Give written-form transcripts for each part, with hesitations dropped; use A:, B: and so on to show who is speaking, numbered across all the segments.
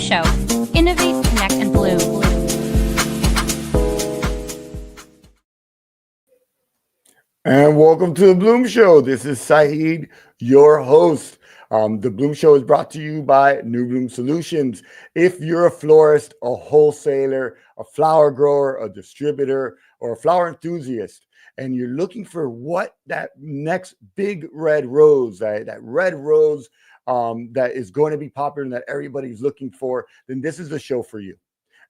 A: Show. Innovate, connect, and bloom.
B: And welcome to the Bloom Show. This is Saeed, your host. The Bloom Show is brought to you by New Bloom Solutions. If you're a florist, a wholesaler, a flower grower, a distributor, or a flower enthusiast, and you're looking for what that next big red rose, that red rose that is going to be popular and that everybody's looking for, then this is the show for you.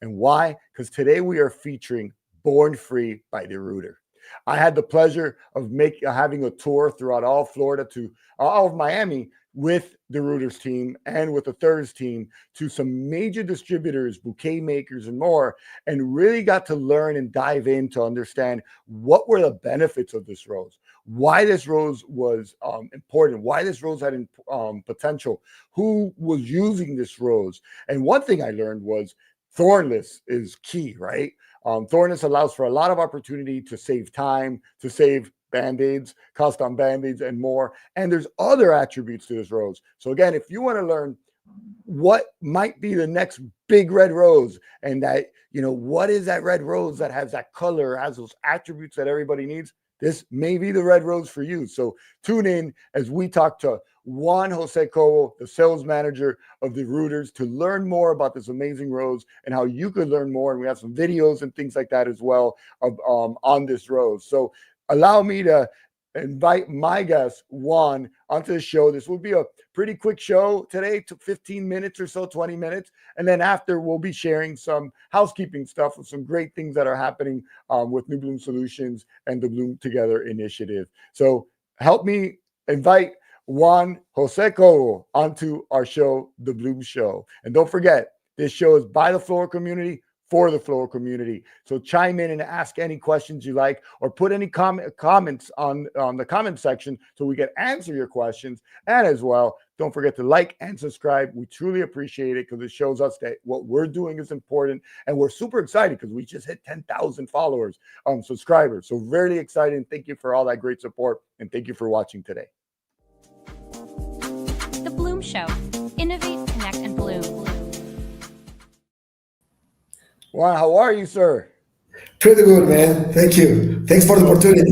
B: And why? Because today we are featuring Born Free by the Ruiter. I had the pleasure of having a tour throughout all Florida to all of Miami with the Ruiter's team and with the Thirds team to some major distributors, bouquet makers, and more, and really got to learn and dive in to understand what were the benefits of this rose, why this rose was important, why this rose had potential, who was using this rose. And one thing I learned was Thornless is key, right? Thornless allows for a lot of opportunity to save time, to save Band-Aids, custom Band-Aids, and more. And there's other attributes to this rose. So again, if you want to learn what might be the next big red rose and that, what is that red rose that has that color, has those attributes that everybody needs, this may be the red rose for you. So tune in as we talk to Juan Jose Kovo, the sales manager of the Ruiters, to learn more about this amazing rose and how you could learn more. And we have some videos and things like that as well on this rose. So allow me to invite my guest, Juan, onto the show. This will be a pretty quick show today, to 15 minutes or so, 20 minutes. And then after, we'll be sharing some housekeeping stuff with some great things that are happening with New Bloom Solutions and the Bloom Together initiative. So help me invite Juan Jose Kovo onto our show, The Bloom Show. And don't forget, this show is by the floral community, for the floral community. So chime in and ask any questions you like, or put any comments on the comment section so we can answer your questions. And as well, don't forget to like and subscribe. We truly appreciate it because it shows us that what we're doing is important. And we're super excited because we just hit 10,000 followers, subscribers. So very excited. And thank you for all that great support. And thank you for watching today.
A: The Bloom Show. Innovate, connect, and bloom.
B: Wow, how are you, sir?
C: Pretty good, man. Thank you. Thanks for the opportunity.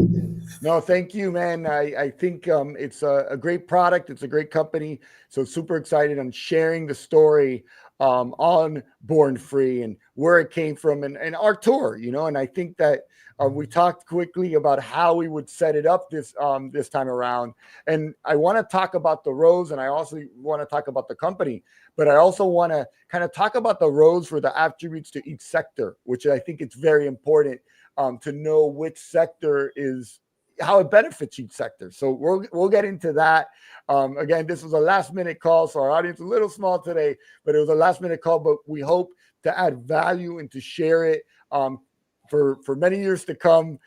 B: No, thank you, man. I think it's a great product. It's a great company. So super excited on sharing the story on Born Free and where it came from and our tour, and I think that we talked quickly about how we would set it up this time around. And I want to talk about the rose, and I also want to talk about the company, but I also want to kind of talk about the rose for the attributes to each sector, which I think it's very important to know which sector is how it benefits each sector. So we'll get into that. Again, this was a last minute call, so our audience is a little small today, but it was a last minute call, but we hope to add value and to share it for many years to come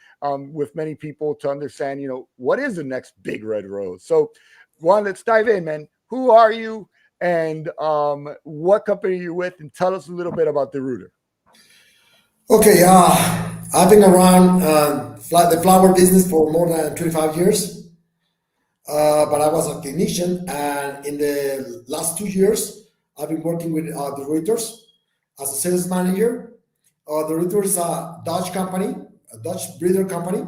B: with many people to understand, what is the next big red rose. So Juan, let's dive in, man. Who are you and what company are you with? And tell us a little bit about the Ruiter.
C: Okay, I've been around the flower business for more than 25 years, but I was a technician, and in the last 2 years, I've been working with the Ruiters as a sales manager. The Ruiter is a Dutch company, a Dutch breeder company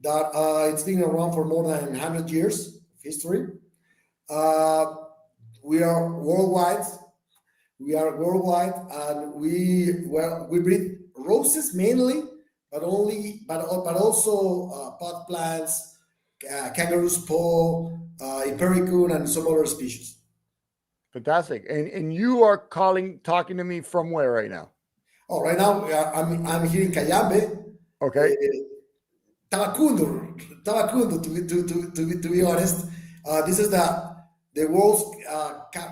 C: that it's been around for more than 100 years of history. We are worldwide. And we breed roses mainly, but also pot plants, kangaroo's paw, Impericum, and some other species.
B: Fantastic. And you are talking to me from where right now?
C: Oh, right now I'm here in Cayambe.
B: Okay.
C: Tabacundo, to be honest. This is the world's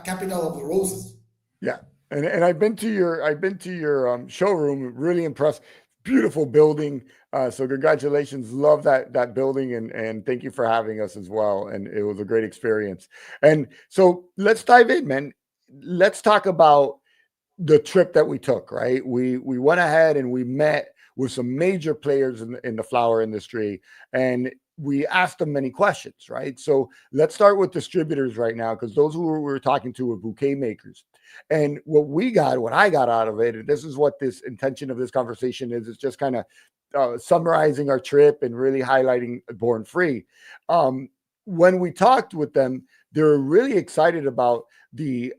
C: capital of the roses.
B: Yeah, and I've been to your showroom. Really impressed. Beautiful building. So congratulations. Love that building, and thank you for having us as well. And it was a great experience. And so let's dive in, man. Let's talk about the trip that we took. Right, we went ahead and we met with some major players in the flower industry, and we asked them many questions, right? So let's start with distributors right now, because those who we were talking to were bouquet makers. And what I got out of it, and this is what this intention of this conversation is just kind of summarizing our trip and really highlighting Born Free. When we talked with them, they were really excited about the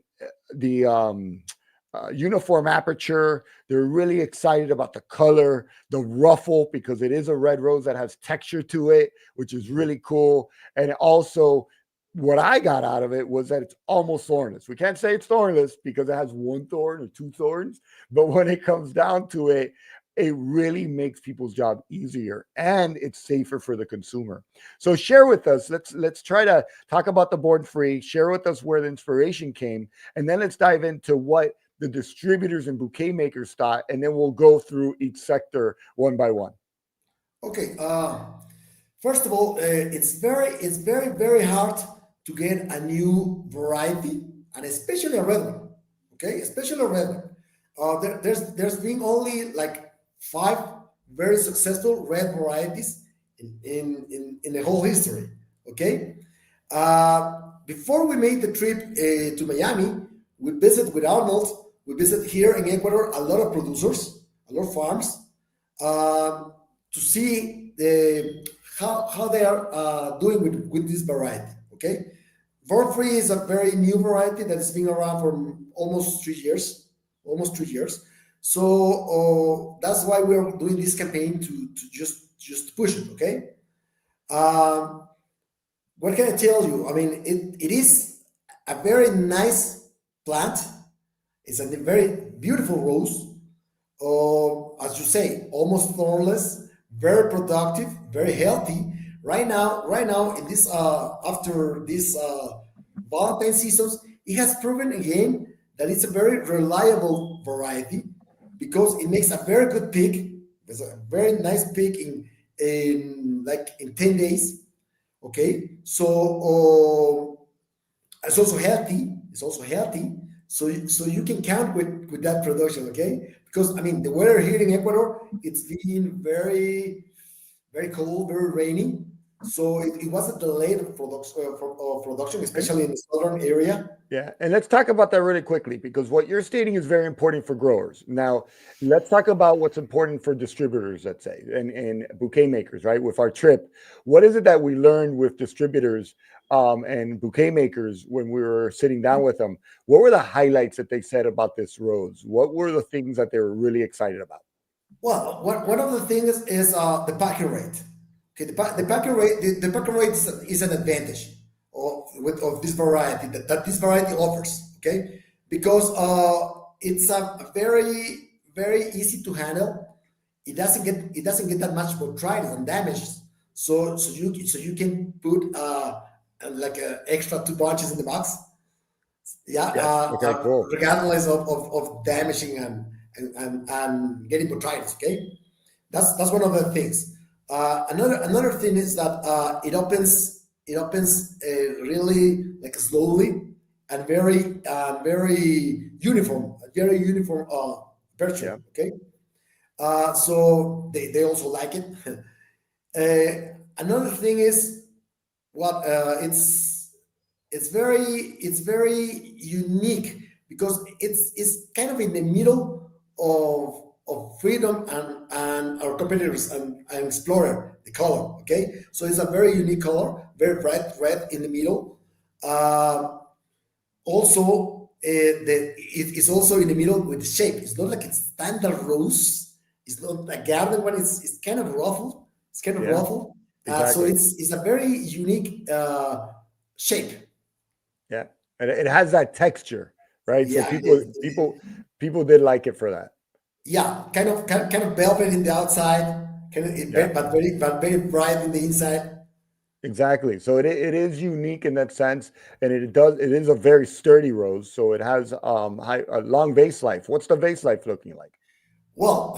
B: uniform aperture. They're really excited about the color, the ruffle, because it is a red rose that has texture to it, which is really cool. And also, what I got out of it was that it's almost thornless. We can't say it's thornless because it has one thorn or two thorns, but when it comes down to it, it really makes people's job easier and it's safer for the consumer. So share with us. Let's try to talk about the Born Free. Share with us where the inspiration came, and then let's dive into what the distributors and bouquet makers thought, and then we'll go through each sector one by one.
C: Okay. First of all, it's very hard to get a new variety, and especially a red one. Okay, especially a red one. There's been only like 5 very successful red varieties in the whole history. Okay. Before we made the trip to Miami, we visited with Arnold. We visited here in Ecuador a lot of producers, a lot of farms, to see how they are doing with this variety. Okay, Born Free is a very new variety that has been around for almost 3 years. So that's why we're doing this campaign to just push it. Okay. What can I tell you? I mean, it is a very nice plant. It's a very beautiful rose. As you say, almost thornless, very productive, very healthy. Right now, in this after this Valentine seasons, it has proven again that it's a very reliable variety because it makes a very good peak. There's a very nice peak in 10 days. Okay, so it's also healthy. So you can count with that production. Okay, because I mean the weather here in Ecuador, it's been very cold, very rainy. So it was a delayed production, especially in the southern area.
B: Yeah, and let's talk about that really quickly because what you're stating is very important for growers. Now, let's talk about what's important for distributors, let's say, and bouquet makers, right? With our trip, what is it that we learned with distributors and bouquet makers when we were sitting down with them? What were the highlights that they said about this rose? What were the things that they were really excited about?
C: Well, one of the things is the packing rate. Okay, the packing rate is an advantage of this variety that this variety offers. Okay, because it's a very easy to handle. It doesn't get that much botrytis and damages. So you can put like extra 2 bunches in the box. Yeah.
B: Yes. Okay. Cool.
C: Regardless of damaging and getting botrytis. Okay, that's one of the things. Another thing is that it opens really like slowly and very uniform virtue.
B: Yeah.
C: Okay, so they also like it. Another thing is what it's very unique because it's kind of in the middle of freedom and our competitors and explorer the color. Okay, so it's a very unique color, very bright red in the middle. Also it's also in the middle with the shape. It's not like it's standard rose. It's not a garden one. It's kind of ruffled.
B: Exactly.
C: So it's a very unique shape.
B: Yeah, and it has that texture, right?
C: Yeah,
B: so people did like it for that.
C: Yeah, kind of velvet in the outside, but very bright in the inside.
B: Exactly. So it is unique in that sense, and it is a very sturdy rose. So it has a long vase life. What's the vase life looking like?
C: Well,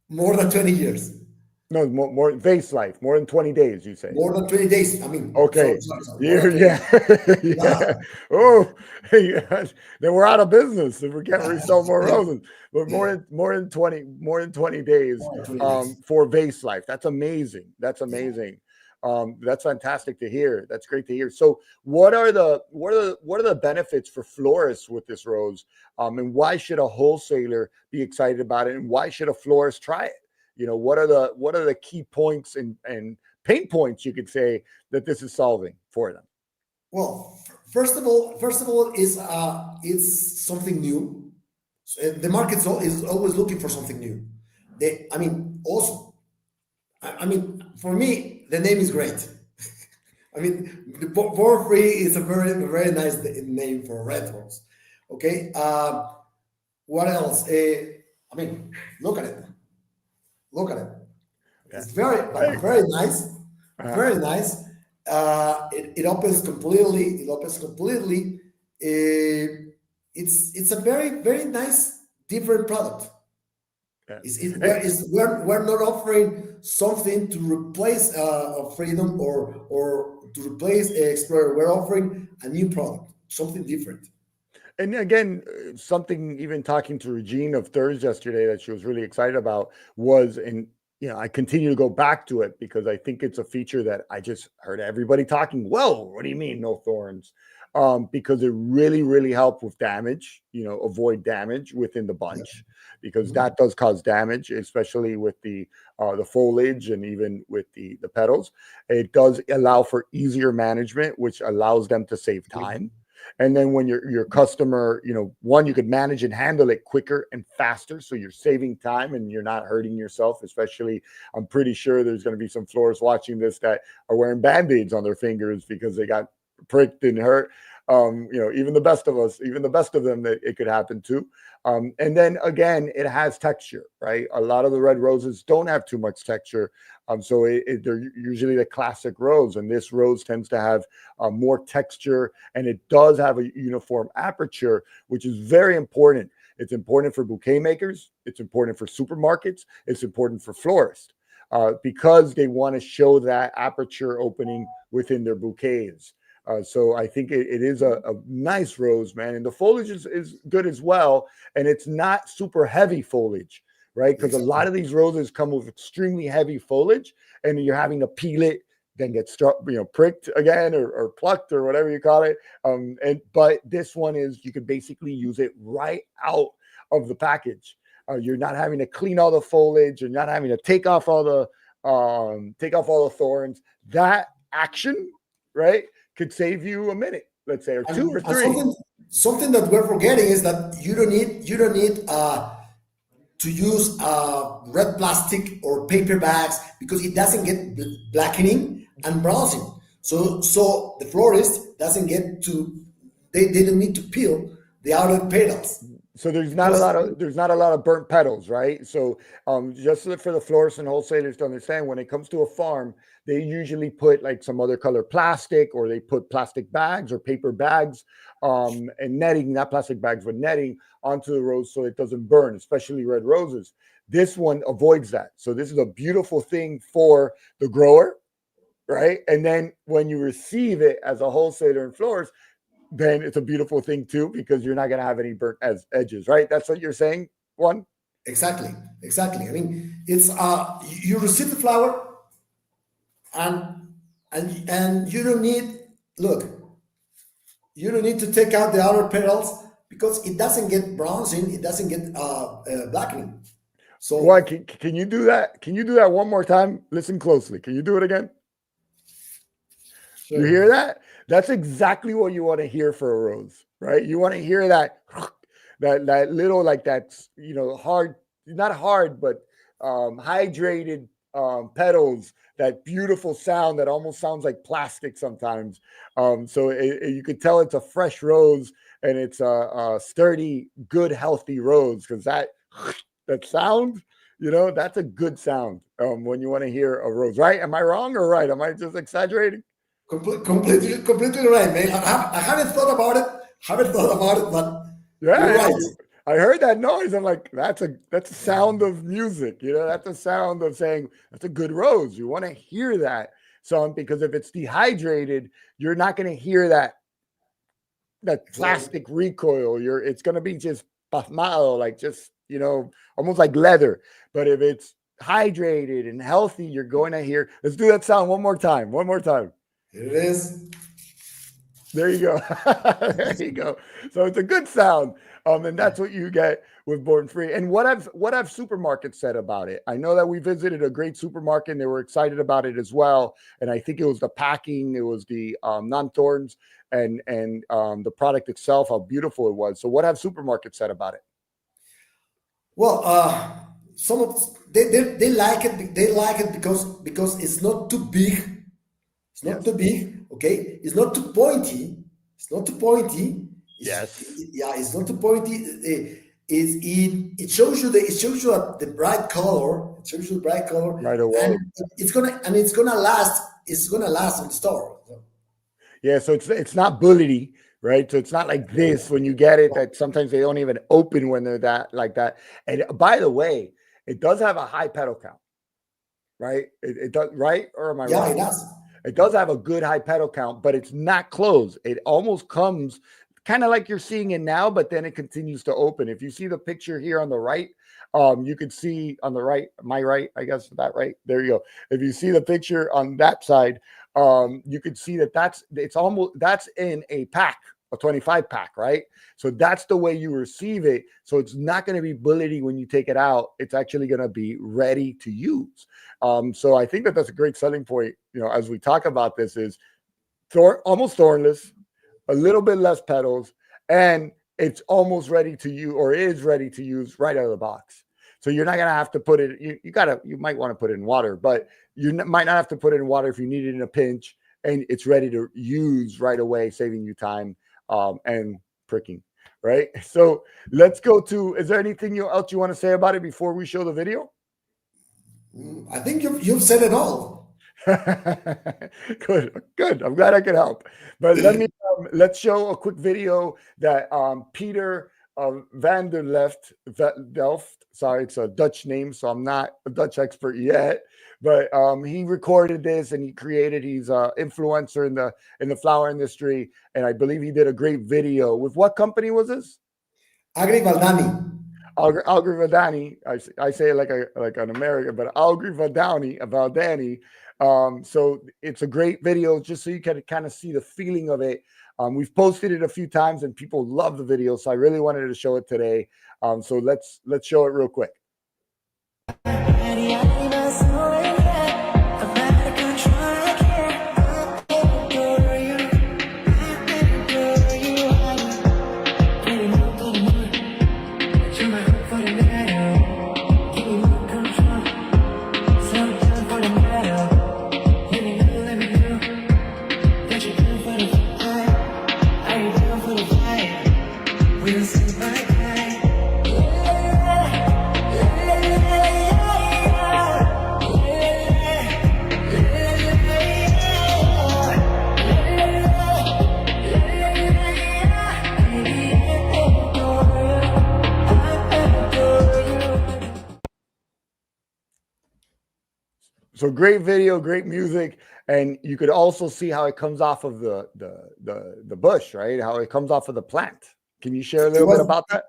C: more than 20 years.
B: No, more vase life, more than 20 days, you say?
C: More than 20 days. I mean,
B: okay.
C: Sorry.
B: Yeah. Oh, then we're out of business if we can't resell more roses. But more than 20 days for vase life. That's amazing. That's fantastic to hear. That's great to hear. So what are the benefits for florists with this rose? And why should a wholesaler be excited about it? And why should a florist try it? What are the key points and pain points, you could say, that this is solving for them?
C: Well, first of all, is it's something new. So, the market is always looking for something new. Also, for me, the name is great. The Porphyry is a very, very nice name for a red rose. Okay. What else? Look at it. Look at it. It's very nice. Very nice. It opens completely. It's a very, very nice different product. We're not offering something to replace Freedom or to replace Explorer. We're offering a new product, something different.
B: And again, something, even talking to Regine of Thurs yesterday, that she was really excited about was, and I continue to go back to it because I think it's a feature that I just heard everybody talking. Well, what do you mean no thorns? Because it really, really helped with damage, avoid damage within the bunch, because that does cause damage, especially with the foliage and even with the petals. It does allow for easier management, which allows them to save time. And then when your customer, one, you could manage and handle it quicker and faster. So you're saving time and you're not hurting yourself, especially I'm pretty sure there's going to be some florists watching this that are wearing Band-Aids on their fingers because they got pricked and hurt. Even the best of us, even the best of them, that it could happen to. And then again, it has texture, right? A lot of the red roses don't have too much texture. So they're usually the classic rose, and this rose tends to have more texture, and it does have a uniform aperture, which is very important. It's important for bouquet makers. It's important for supermarkets. It's important for florists because they want to show that aperture opening within their bouquets. So I think it is a nice rose, man. And the foliage is good as well. And it's not super heavy foliage, right? Because a lot of these roses come with extremely heavy foliage, and you're having to peel it, then get struck, pricked again or plucked or whatever you call it. But this one is, you could basically use it right out of the package. You're not having to clean all the foliage. You're not having to take off all the thorns. That action, right, could save you a minute, let's say, or two or three.
C: Something that we're forgetting is that you don't need to use red plastic or paper bags, because it doesn't get blackening and bronzing. So the florist doesn't get to, they don't need to peel the outer petals.
B: So there's not a lot of burnt petals, right? So just for the florists and wholesalers to understand, when it comes to a farm, they usually put like some other color plastic, or they put plastic bags or paper bags and netting, not plastic bags, but netting onto the rose so it doesn't burn, especially red roses. This one avoids that. So this is a beautiful thing for the grower, right? And then when you receive it as a wholesaler and florist, then it's a beautiful thing too, because you're not going to have any burnt edges, right? That's what you're saying, Juan?
C: Exactly. It's you receive the flower, and you don't need to take out the outer petals, because it doesn't get bronzing, it doesn't get blackening. So
B: Juan, can you do that? Can you do that one more time? Listen closely. Can you do it again? Sure. You hear that? That's exactly what you want to hear for a rose, right? You want to hear that little, like that's, hard, not hard, but hydrated petals, that beautiful sound that almost sounds like plastic sometimes. So you could tell it's a fresh rose, and it's a sturdy, good, healthy rose, because that sound, that's a good sound when you want to hear a rose, right? Am I wrong or right? Am I just exaggerating?
C: Completely right, man. I haven't thought about it, but
B: yeah,
C: you're right.
B: I heard that noise. I'm like, that's a sound of music. That's a sound of saying that's a good rose. You want to hear that sound, because if it's dehydrated, you're not going to hear that plastic recoil. It's going to be just pasmado, like just almost like leather. But if it's hydrated and healthy, you're going to hear. Let's do that sound one more time. One more time.
C: Here it is.
B: There you go. There you go. So it's a good sound. And that's what you get with Born Free. And what have supermarkets said about it? I know that we visited a great supermarket and they were excited about it as well. And I think it was the packing, it was the non-thorns and the product itself, how beautiful it was. So what have supermarkets said about it?
C: Well, some of they like it. They like it because it's not too big. It's not too big. Okay, it's not too pointy. It's not too pointy. It's not too pointy. It shows you the bright color. It shows you the bright color
B: Right away.
C: and it's gonna last. It's gonna last in the store.
B: Yeah, so it's not bullety, right? So it's not like this when you get it that sometimes they don't even open when they're that like that. And by the way, it does have a high petal count, right? It does, right? Or am I
C: Yeah,
B: wrong?
C: it does.
B: It does have a good high petal count, but it's not closed. It almost comes kind of like you're seeing it now, but then it continues to open. If you see the picture here on the right, you can see on the right, my right, I guess that right. There you go. If you see the picture on that side, you can see that that's in a pack, a 25 pack, right? So that's the way you receive it. So it's not going to be bullety when you take it out. It's actually going to be ready to use. So I think that that's a great selling point, as we talk about this, is almost thornless, a little bit less petals, and it's almost ready to use, or is ready to use right out of the box. So you're not going to have to put it, you might want to put it in water, but you might not have to put it in water if you need it in a pinch, and it's ready to use right away, saving you time and pricking, right? So let's go to, is there anything else you want to say about it before we show the video?
C: I think you've said it all.
B: Good. I'm glad I could help. But let's show a quick video that Peter van der Delft. Sorry, it's a Dutch name, so I'm not a Dutch expert yet. But he recorded this and he created. He's an influencer in the flower industry, and I believe he did a great video. With what company was this?
C: Agri Valdani.
B: Valdani. I say it like an American, but Valdani. So it's a great video, just so you can kind of see the feeling of it. We've posted it a few times and people love the video, so I really wanted to show it today. So let's show it real quick. So great video, great music, and you could also see how it comes off of the bush, right? How it comes off of the plant. Can you share a little bit about that?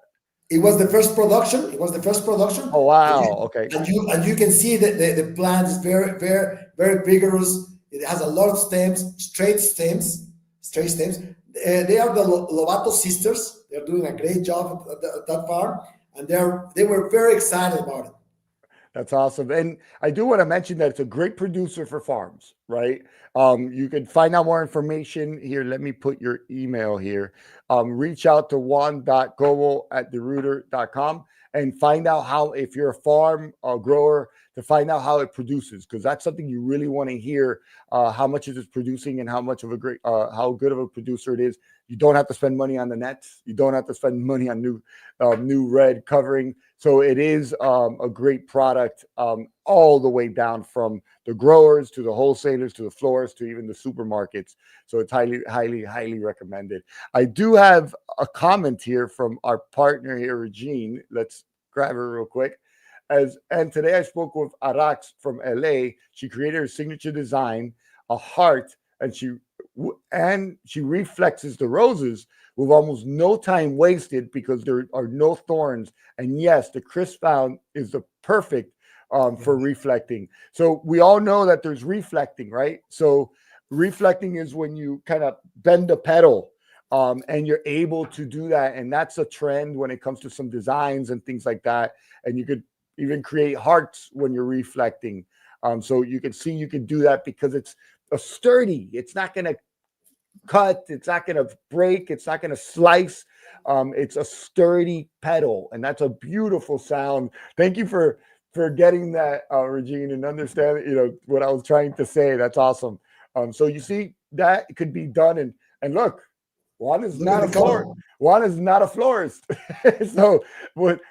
C: It was the first production.
B: Oh wow! Okay.
C: And you can see that the plant is very, very, very vigorous. It has a lot of stems, straight stems. They are the Lovato sisters. They're doing a great job at that farm, and they were very excited about it.
B: That's awesome. And I do want to mention that it's a great producer for farms, right? You can find out more information here. Let me put your email here. Reach out to juan.kovo@theruiter.com and find out how, if you're a farm grower, to find out how it produces, because that's something you really want to hear, how much it is producing and how much of how good of a producer it is. You don't have to spend money on the nets. You don't have to spend money on new red covering. So it is a great product all the way down from the growers to the wholesalers to the florists to even the supermarkets. So it's highly, highly, highly recommended. I do have a comment here from our partner here, Regine. Let's grab her real quick. And today I spoke with Arax from LA. She created her signature design, a heart, and she reflexes the roses with almost no time wasted because there are no thorns. And yes, the crisp sound is the perfect for reflecting. So we all know that there's reflecting, right? So reflecting is when you kind of bend the pedal, and you're able to do that. And that's a trend when it comes to some designs and things like that. And you could even create hearts when you're reflecting. So you can see you can do that because it's a sturdy, it's not going to cut, it's not going to break, it's not going to slice. It's a sturdy pedal, and that's a beautiful sound. Thank you for getting that, Regine, and understanding what I was trying to say. That's awesome. So you see that could be done, and look, Juan is not a florist. Juan is not a florist. So,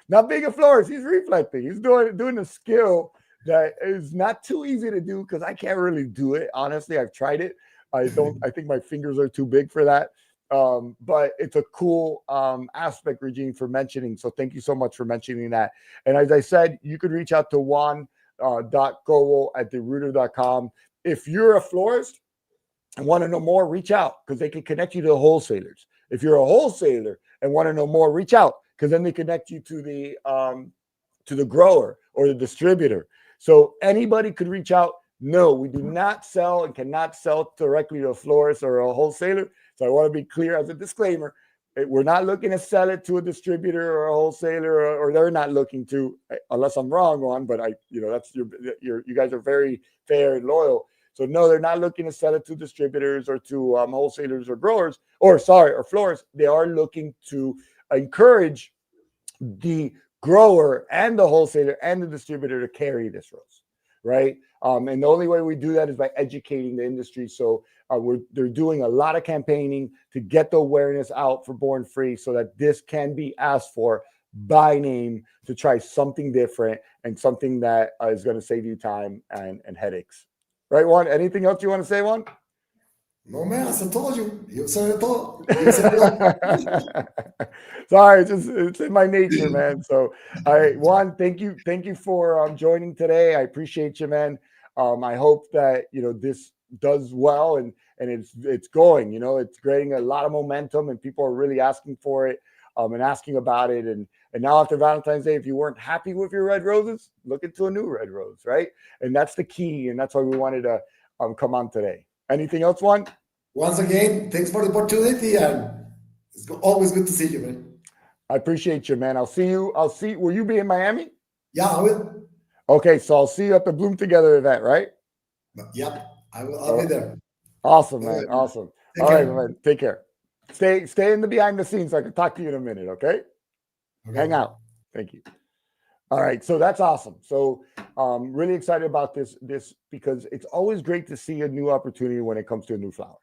B: not being a florist, he's reflecting. He's doing a skill that is not too easy to do because I can't really do it. Honestly, I've tried it. I think my fingers are too big for that. But it's a cool aspect, Regine, for mentioning. So thank you so much for mentioning that. And as I said, you could reach out to Juan.Kovo@theruiter.com. If you're a florist and want to know more, reach out because they can connect you to the wholesalers. If you're a wholesaler and want to know more, reach out because then they connect you to the grower or the distributor. So anybody could reach out. No, we do not sell and cannot sell directly to a florist or a wholesaler. So I want to be clear as a disclaimer. We're not looking to sell it to a distributor or a wholesaler, or they're not looking to, unless I'm wrong on, but that's you guys are very fair and loyal. So no, they're not looking to sell it to distributors or to wholesalers or growers, or florists. They are looking to encourage the grower and the wholesaler and the distributor to carry this rose, right? And the only way we do that is by educating the industry. So they're doing a lot of campaigning to get the awareness out for Born Free so that this can be asked for by name to try something different and something that is going to save you time and headaches. Right, Juan? Anything else you want to say, Juan?
C: No, man, as I told you, you said it all. You said it all.
B: Sorry, it's in my nature, man. So, all right, Juan, thank you for joining today. I appreciate you, man. I hope that this does well and it's going. It's creating a lot of momentum, and people are really asking for it, and asking about it. And now after Valentine's Day, if you weren't happy with your red roses, look into a new red rose, right? And that's the key, and that's why we wanted to come on today. Anything else, Juan?
C: Once again, thanks for the opportunity, and it's always good to see you, man.
B: I appreciate you, man. I'll see you. Will you be in Miami?
C: Yeah, I will.
B: Okay, so I'll see you at the Bloom Together event, right?
C: Yep, I will. I'll be there.
B: Awesome, man. Awesome. All right, man. Take care. Stay in the behind the scenes so I can talk to you in a minute, okay? Hang out. Thank you. All right, so that's awesome. So really excited about this because it's always great to see a new opportunity when it comes to a new flower.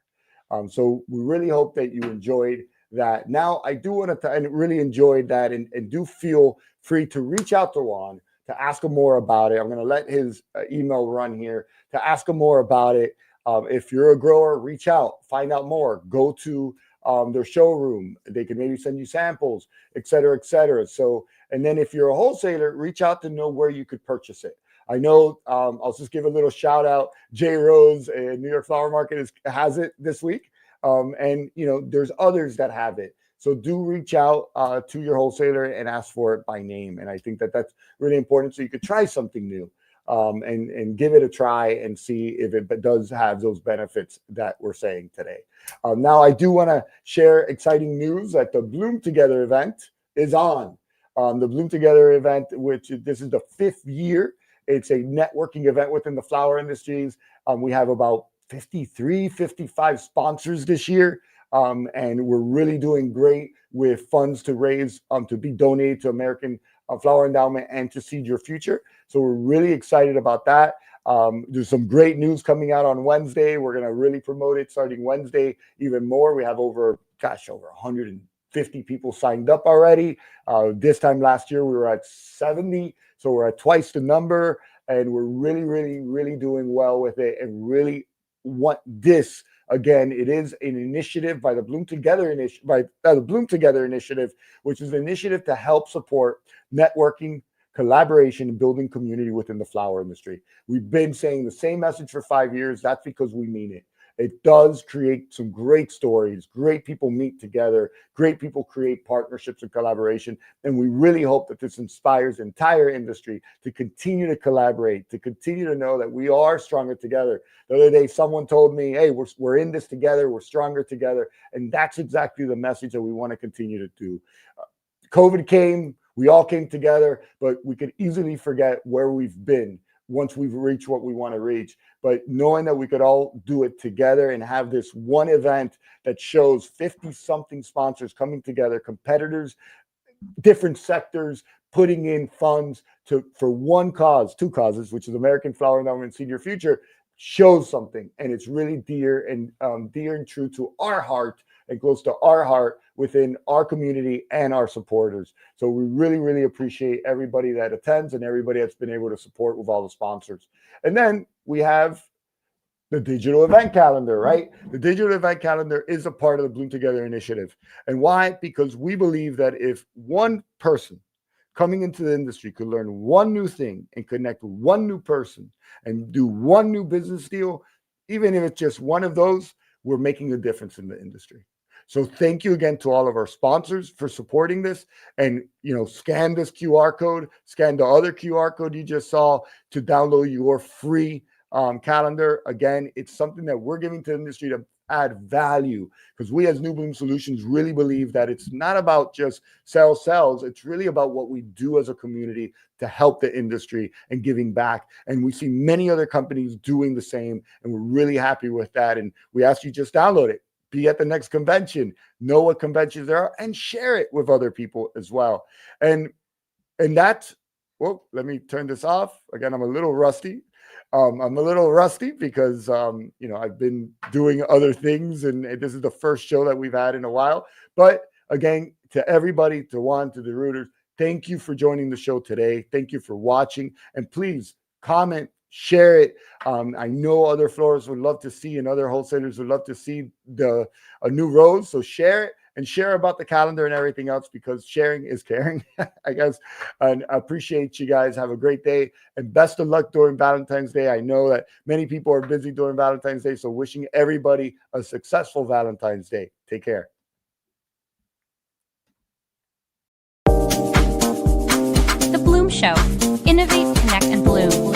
B: So we really hope that you enjoyed that. Now, I do want to, and really enjoyed that, and do feel free to reach out to Juan to ask him more about it. I'm going to let his email run here to ask him more about it. If you're a grower, reach out, find out more, go to their showroom. They can maybe send you samples, et cetera, et cetera. So, and then if you're a wholesaler, reach out to know where you could purchase it. I know, I'll just give a little shout out. J Rose and New York Flower Market has it this week. And there's others that have it. So do reach out to your wholesaler and ask for it by name. And I think that that's really important so you could try something new, and give it a try and see if it does have those benefits that we're saying today. Now, I do want to share exciting news that the Bloom Together event is on. The Bloom Together event, which this is the 5th year. It's a networking event within the flower industries. We have about 55 sponsors this year. And we're really doing great with funds to raise, to be donated to American Flower Endowment and to Seed Your Future. So we're really excited about that. There's some great news coming out on Wednesday. We're going to really promote it starting Wednesday even more. We have over 150 people signed up already. This time last year, we were at 70. So we're at twice the number, and we're really, really, really doing well with it, and really want this. Again, it is an initiative by the Bloom Together Initiative, which is an initiative to help support networking, collaboration, and building community within the flower industry. We've been saying the same message for 5 years. That's because we mean it. It does create some great stories. Great people meet together. Great people create partnerships and collaboration. And we really hope that this inspires the entire industry to continue to collaborate, to continue to know that we are stronger together. The other day, someone told me, hey, we're in this together. We're stronger together. And that's exactly the message that we want to continue to do. COVID came, we all came together, but we could easily forget where we've been once we've reached what we want to reach. But knowing that we could all do it together and have this one event that shows 50-something sponsors coming together, competitors, different sectors, putting in funds for one cause, two causes, which is American Flower Endowment and Senior Future, shows something. And it's really dear and true to our heart and close to our heart within our community and our supporters. So we really, really appreciate everybody that attends and everybody that's been able to support with all the sponsors. And then we have the digital event calendar, right? The digital event calendar is a part of the Bloom Together initiative. And why? Because we believe that if one person coming into the industry could learn one new thing and connect with one new person and do one new business deal, even if it's just one of those, we're making a difference in the industry. So thank you again to all of our sponsors for supporting this. And, scan this QR code, scan the other QR code you just saw to download your free calendar. Again, it's something that we're giving to the industry to add value, because we as New Bloom Solutions really believe that it's not about just sales. It's really about what we do as a community to help the industry and giving back. And we see many other companies doing the same, and we're really happy with that. And we ask you just download it, be at the next convention, know what conventions there are, and share it with other people as well. And that's, well, let me turn this off. Again, I'm a little rusty. Because, I've been doing other things, and this is the first show that we've had in a while. But again, to everybody, to Juan, to the Ruiters, thank you for joining the show today. Thank you for watching. And please comment, share it. I know other florists would love to see, and other wholesalers would love to see a new rose. So share it and share about the calendar and everything else, because sharing is caring, I guess. And I appreciate you guys. Have a great day and best of luck during Valentine's Day. I know that many people are busy during Valentine's Day, so wishing everybody a successful Valentine's Day. Take care.
A: The Bloom Show. Innovate, connect, and bloom.